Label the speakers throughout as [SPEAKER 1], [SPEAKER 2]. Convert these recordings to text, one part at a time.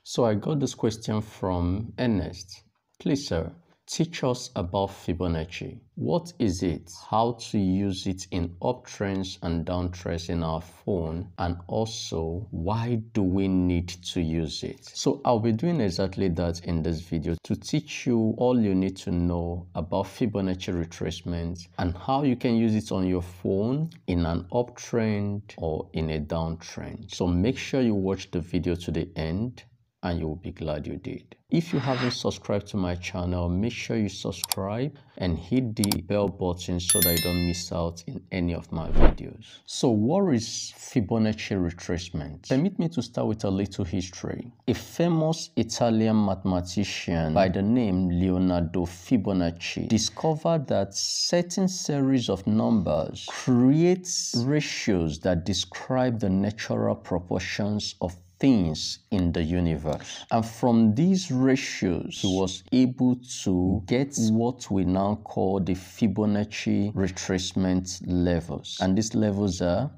[SPEAKER 1] So I got this question from Ernest. Please, sir, teach us about Fibonacci. What is it? How to use it in uptrends and downtrends in our phone? And also, why do we need to use it? So I'll be doing exactly that in this video to teach you all you need to know about Fibonacci retracement and how you can use it on your phone in an uptrend or in a downtrend. So make sure you watch the video to the end, and you will be glad you did. If you haven't subscribed to my channel, make sure you subscribe and hit the bell button so that you don't miss out in any of my videos. So what is Fibonacci retracement? Permit me to start with a little history. A famous Italian mathematician by the name Leonardo Fibonacci discovered that certain series of numbers creates ratios that describe the natural proportions of things in the universe, and from these ratios he was able to get what we now call the Fibonacci retracement levels, and these levels are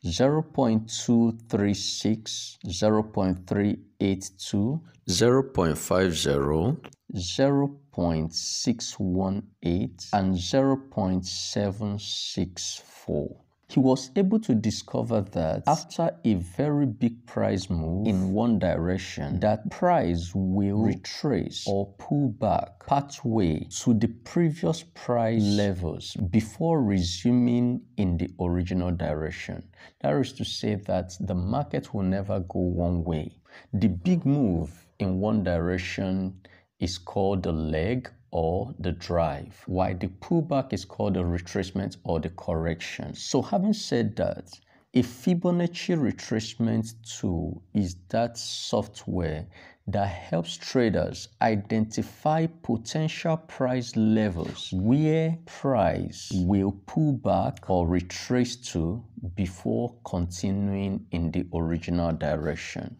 [SPEAKER 1] 0.236, 0.382, 0.50, 0.618, and 0.764. He was able to discover that after a very big price move in one direction, that price will retrace or pull back pathway to the previous price levels before resuming in the original direction. That is to say that the market will never go one way. The big move in one direction is called the leg or the drive, while the pullback is called the retracement or the correction. So having said that, a Fibonacci retracement tool is that software that helps traders identify potential price levels where price will pull back or retrace to before continuing in the original direction.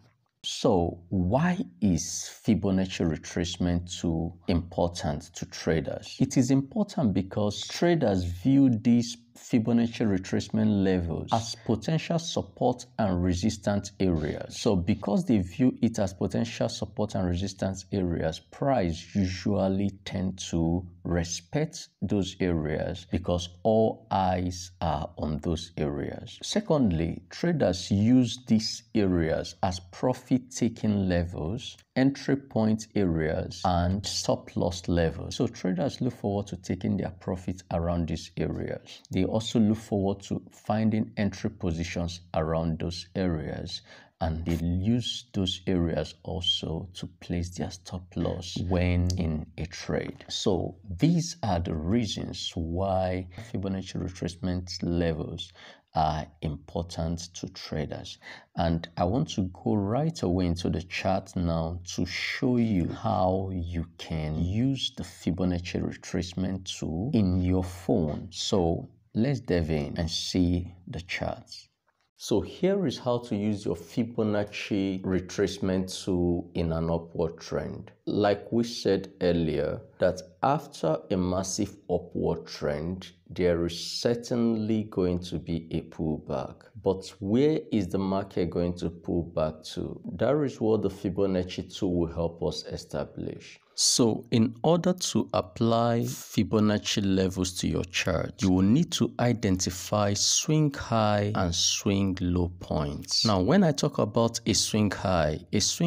[SPEAKER 1] So why is Fibonacci retracement tool important to traders? It is important because traders view these Fibonacci retracement levels as potential support and resistance areas. So because they view it as potential support and resistance areas, price usually tend to respect those areas because all eyes are on those areas. Secondly, traders use these areas as profit-taking levels, entry point areas, and stop loss levels. So traders look forward to taking their profits around these areas. They also look forward to finding entry positions around those areas, and they use those areas also to place their stop loss when in a trade. So these are the reasons why Fibonacci retracement levels are important to traders. And I want to go right away into the chart now to show you how you can use the Fibonacci retracement tool in your phone. So let's dive in and see the charts. So here is how to use your Fibonacci retracement tool in an upward trend. Like we said earlier, that after a massive upward trend, there is certainly going to be a pullback. But where is the market going to pull back to? That is what the Fibonacci tool will help us establish. So in order to apply Fibonacci levels to your chart, you will need to identify swing high and swing low points. Now, when I talk about a swing high is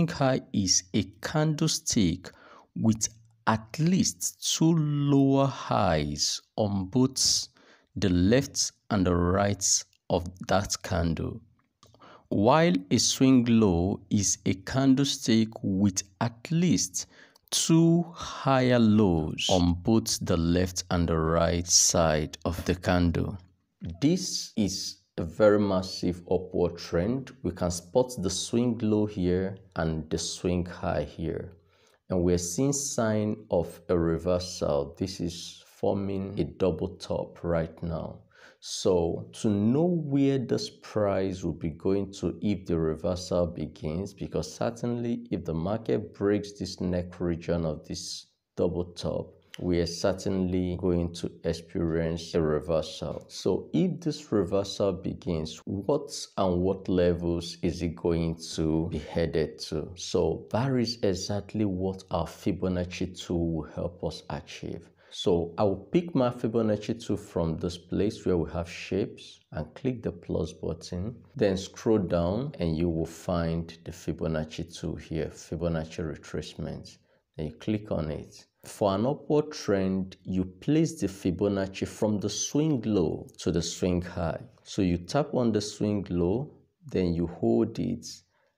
[SPEAKER 1] a candlestick with at least two lower highs on both the left and the right of that candle, while a swing low is a candlestick with at least two higher lows on both the left and the right side of the candle. This is a very massive upward trend. We can spot the swing low here and the swing high here, and we're seeing sign of a reversal. This is forming a double top right now. So to know where this price will be going to if the reversal begins, because certainly if the market breaks this neck region of this double top, we are certainly going to experience a reversal. So if this reversal begins, what levels is it going to be headed to? So that is exactly what our Fibonacci tool will help us achieve. So I will pick my Fibonacci tool from this place where we have shapes and click the plus button, then scroll down and you will find the Fibonacci tool here, Fibonacci Retracements. Then you click on it. For an upward trend, you place the Fibonacci from the swing low to the swing high. So you tap on the swing low, then you hold it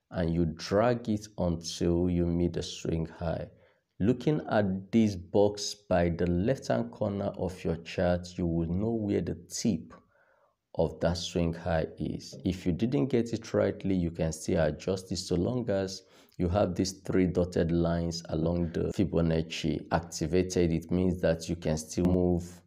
[SPEAKER 1] and you drag it until you meet the swing high. Looking at this box by the left-hand corner of your chart, you will know where the tip of that swing high is. If you didn't get it rightly, you can still adjust this so long as you have these 3 dotted lines along the Fibonacci activated. It means that you can still move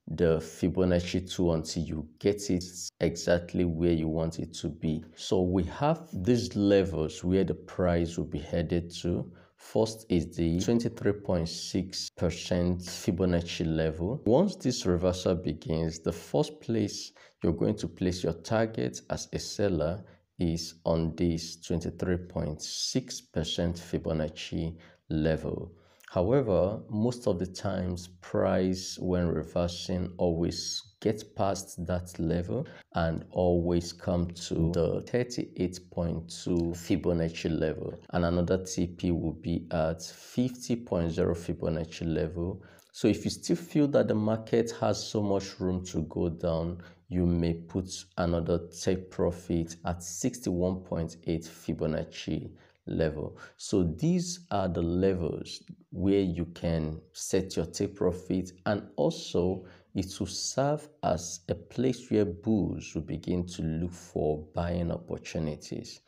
[SPEAKER 1] the Fibonacci tool until you get it exactly where you want it to be. So we have these levels where the price will be headed to. First is the 23.6% Fibonacci level. Once this reversal begins, the first place you're going to place your target as a seller is on this 23.6% Fibonacci level. However, most of the times price when reversing always gets past that level and always come to the 38.2 Fibonacci level, and another TP will be at 50.0 Fibonacci level. So if you still feel that the market has so much room to go down, you may put another take profit at 61.8 Fibonacci level. So these are the levels where you can set your take profit, and also it will serve as a place where bulls will begin to look for buying opportunities.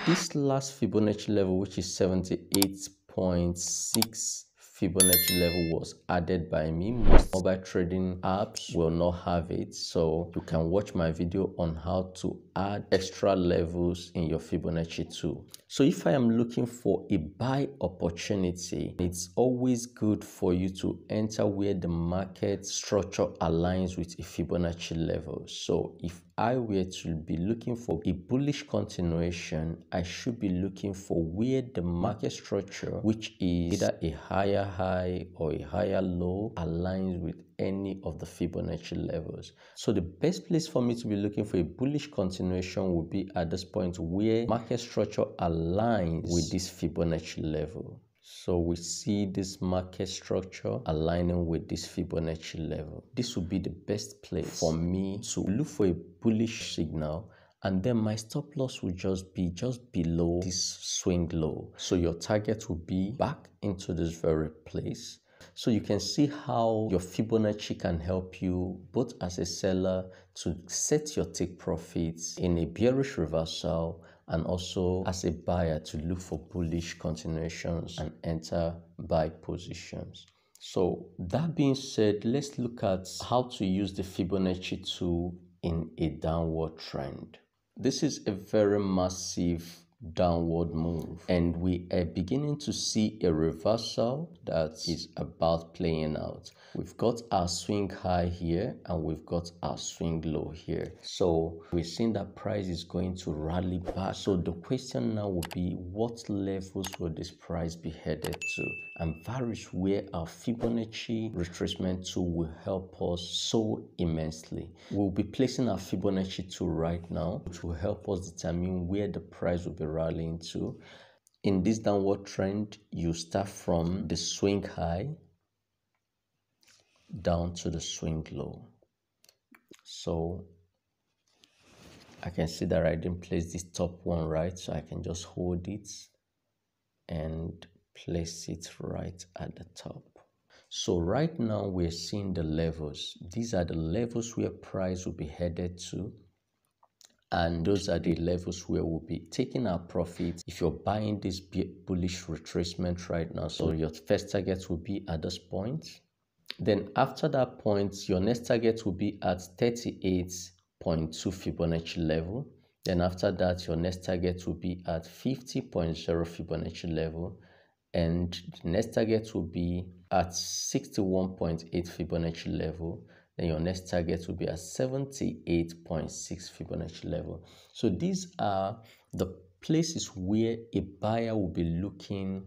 [SPEAKER 1] This last Fibonacci level, which is 78.6 Fibonacci level, was added by me. Most mobile trading apps will not have it, so you can watch my video on how to add extra levels in your Fibonacci tool. So if I am looking for a buy opportunity, it's always good for you to enter where the market structure aligns with a Fibonacci level. So if I were to be looking for a bullish continuation, I should be looking for where the market structure, which is either a higher high or a higher low, aligns with any of the Fibonacci levels. So the best place for me to be looking for a bullish continuation would be at this point where market structure aligns with this Fibonacci level. So we see this market structure aligning with this Fibonacci level. This would be the best place for me to look for a bullish signal, and then my stop loss will just be below this swing low. So your target will be back into this very place. So you can see how your Fibonacci can help you both as a seller to set your take profits in a bearish reversal, and also as a buyer to look for bullish continuations and enter buy positions. So that being said, let's look at how to use the Fibonacci tool in a downward trend. This is a very massive downward move, and we are beginning to see a reversal that is about playing out. We've got our swing high here and we've got our swing low here. So we're seeing that price is going to rally back. So the question now will be, what levels will this price be headed to? And that is where our Fibonacci retracement tool will help us so immensely. We'll be placing our Fibonacci tool right now, which will help us determine where the price will be rallying to. In this downward trend, you start from the swing high down to the swing low. So I can see that I didn't place this top one right, so I can just hold it and place it right at the top. So right now we're seeing the levels. These are the levels where price will be headed to, and those are the levels where we'll be taking our profits if you're buying this bullish retracement right now. So your first target will be at this point. Then after that point, your next target will be at 38.2 Fibonacci level. Then after that, your next target will be at 50.0 Fibonacci level. and the next target will be at 61.8 Fibonacci level. Then your next target will be at 78.6 Fibonacci level. So these are the places where a buyer will be looking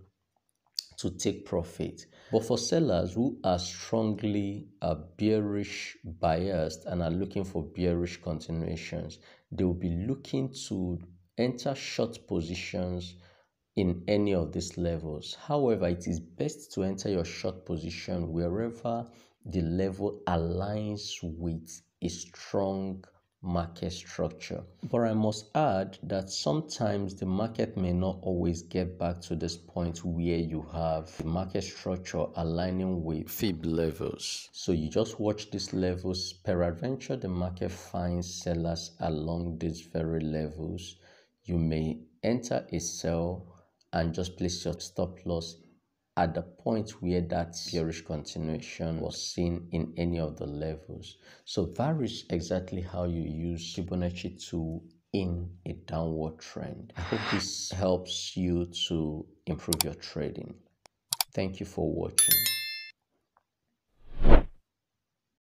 [SPEAKER 1] to take profit. But for sellers who are strongly bearish biased and are looking for bearish continuations, they will be looking to enter short positions in any of these levels. However, it is best to enter your short position wherever the level aligns with a strong market structure. But I must add that sometimes the market may not always get back to this point where you have the market structure aligning with Fib levels. So you just watch these levels. Peradventure, the market finds sellers along these very levels. You may enter a sell and just place your stop loss at the point where that bearish continuation was seen in any of the levels. So that is exactly how you use Fibonacci tool in a downward trend. I hope this helps you to improve your trading. Thank you for watching.